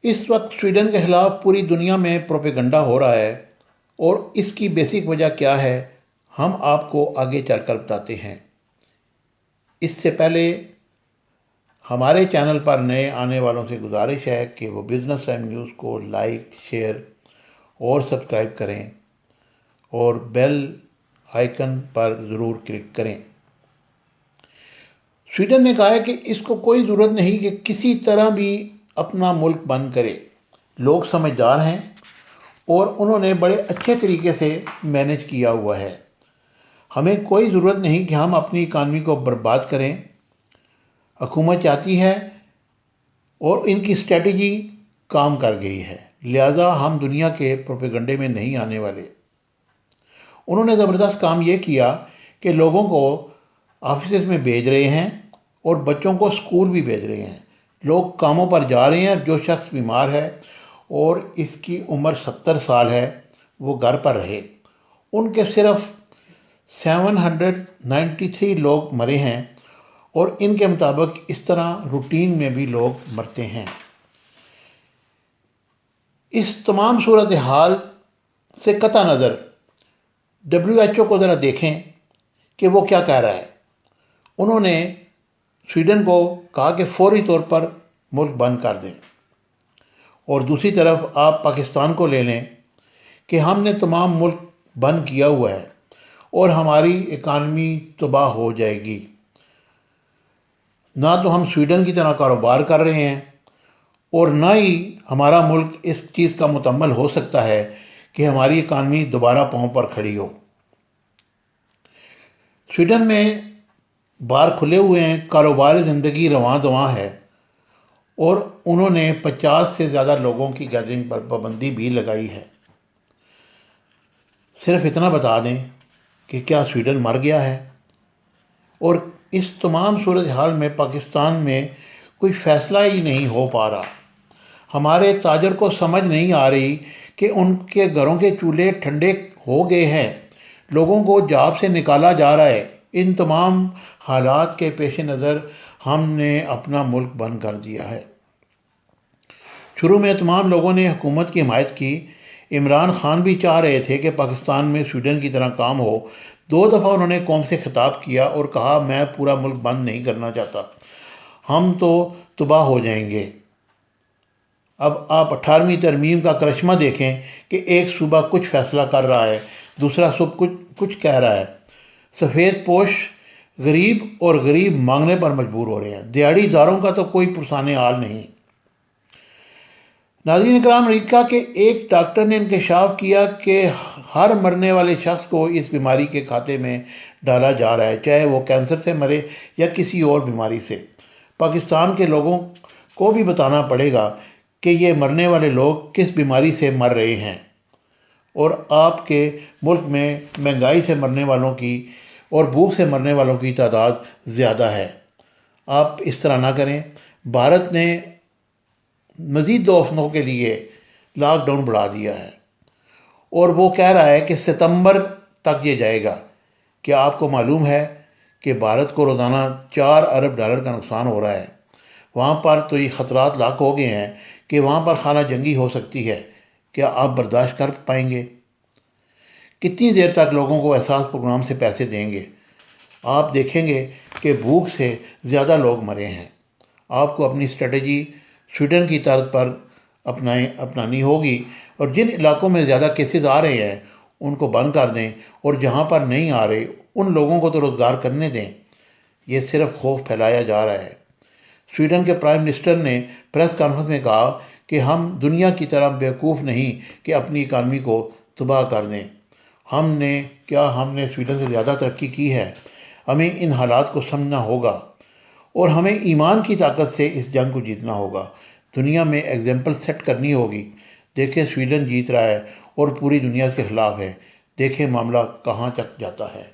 इस वक्त स्वीडन के खिलाफ पूरी दुनिया में प्रोपेगंडा हो रहा है और इसकी बेसिक वजह क्या है हम आपको आगे चलकर बताते हैं। इससे पहले हमारे चैनल पर नए आने वालों से गुजारिश है कि वो बिजनेस टाइम न्यूज़ को लाइक, शेयर और सब्सक्राइब करें और बेल आइकन पर ज़रूर क्लिक करें। स्वीडन ने कहा है कि इसको कोई ज़रूरत नहीं कि किसी तरह भी अपना मुल्क बंद करे। लोग समझदार हैं और उन्होंने बड़े अच्छे तरीके से मैनेज किया हुआ है। हमें कोई ज़रूरत नहीं कि हम अपनी इकानमी को बर्बाद करें। हुकूमत चाहती है और इनकी स्ट्रेटजी काम कर गई है, लिहाजा हम दुनिया के प्रोपेगंडे में नहीं आने वाले। उन्होंने ज़बरदस्त काम ये किया कि लोगों को ऑफिस में भेज रहे हैं और बच्चों को स्कूल भी भेज रहे हैं। लोग कामों पर जा रहे हैं। जो शख्स बीमार है और इसकी उम्र 70 साल है वो घर पर रहे। उनके सिर्फ 793 लोग मरे हैं और इनके मुताबिक इस तरह रूटीन में भी लोग मरते हैं। इस तमाम सूरत हाल से कता नज़र WHO को ज़रा देखें कि वो क्या कह रहा है। उन्होंने स्वीडन को कहा कि फौरी तौर पर मुल्क बंद कर दें और दूसरी तरफ आप पाकिस्तान को ले लें कि हमने तमाम मुल्क बंद किया हुआ है और हमारी इकानमी तबाह हो जाएगी। ना तो हम स्वीडन की तरह कारोबार कर रहे हैं और ना ही हमारा मुल्क इस चीज़ का मुतम्मल हो सकता है कि हमारी इकानमी दोबारा पांव पर खड़ी हो। स्वीडन में बार खुले हुए हैं, कारोबारी ज़िंदगी रवां दवां है और उन्होंने 50 से ज़्यादा लोगों की गैदरिंग पर पाबंदी भी लगाई है। सिर्फ इतना बता दें कि क्या स्वीडन मर गया है? और इस तमाम सूरत हाल में पाकिस्तान में कोई फ़ैसला ही नहीं हो पा रहा। हमारे ताजर को समझ नहीं आ रही कि उनके घरों के चूल्हे ठंडे हो गए हैं, लोगों को जॉब से निकाला जा रहा है। इन तमाम हालात के पेश नज़र हमने अपना मुल्क बंद कर दिया है। शुरू में तमाम लोगों ने हुकूमत की हिमायत की। इमरान खान भी चाह रहे थे कि पाकिस्तान में स्वीडन की तरह काम हो। 2 दफ़ा उन्होंने कौम से खिताब किया और कहा मैं पूरा मुल्क बंद नहीं करना चाहता, हम तो तबाह हो जाएंगे। अब आप 18वीं तरमीम का करिश्मा देखें कि एक सूबा कुछ फैसला कर रहा है, दूसरा सूबा कुछ कह रहा है। सफ़ेद पोश गरीब और गरीब मांगने पर मजबूर हो रहे हैं। दिहाड़ीदारों का तो कोई पुरसाने हाल नहीं। नाज़रीन इकराम, अमेरिका के एक डॉक्टर ने इंकशाफ किया कि हर मरने वाले शख्स को इस बीमारी के खाते में डाला जा रहा है, चाहे वो कैंसर से मरे या किसी और बीमारी से। पाकिस्तान के लोगों को भी बताना पड़ेगा कि ये मरने वाले लोग किस बीमारी से मर रहे हैं और आपके मुल्क में महंगाई से मरने वालों की और भूख से मरने वालों की तादाद ज़्यादा है। आप इस तरह ना करें। भारत ने मज़ीद 2 हफ्तों के लिए लॉकडाउन बढ़ा दिया है और वो कह रहा है कि सितंबर तक ये जाएगा। क्या आपको मालूम है कि भारत को रोज़ाना $4 अरब का नुकसान हो रहा है? वहाँ पर तो ये ख़तरात लाक हो गए हैं कि वहाँ पर खाना जंगी हो सकती है। क्या आप बर्दाश्त कर पाएंगे? कितनी देर तक लोगों को एहसास प्रोग्राम से पैसे देंगे? आप देखेंगे कि भूख से ज़्यादा लोग मरे हैं। आपको अपनी स्ट्रेटजी स्वीडन की तर्ज पर अपनानी होगी और जिन इलाकों में ज़्यादा केसेस आ रहे हैं उनको बंद कर दें और जहाँ पर नहीं आ रहे उन लोगों को तो रोज़गार करने दें। ये सिर्फ खौफ फैलाया जा रहा है। स्वीडन के प्राइम मिनिस्टर ने प्रेस कॉन्फ्रेंस में कहा कि हम दुनिया की तरह बेवकूफ़ नहीं कि अपनी इकानमी को तबाह कर दें। हमने स्वीडन से ज़्यादा तरक्की की है। हमें इन हालात को समझना होगा और हमें ईमान की ताकत से इस जंग को जीतना होगा। दुनिया में एग्जाम्पल सेट करनी होगी। देखें स्वीडन जीत रहा है और पूरी दुनिया इसके खिलाफ है। देखें मामला कहाँ तक जाता है।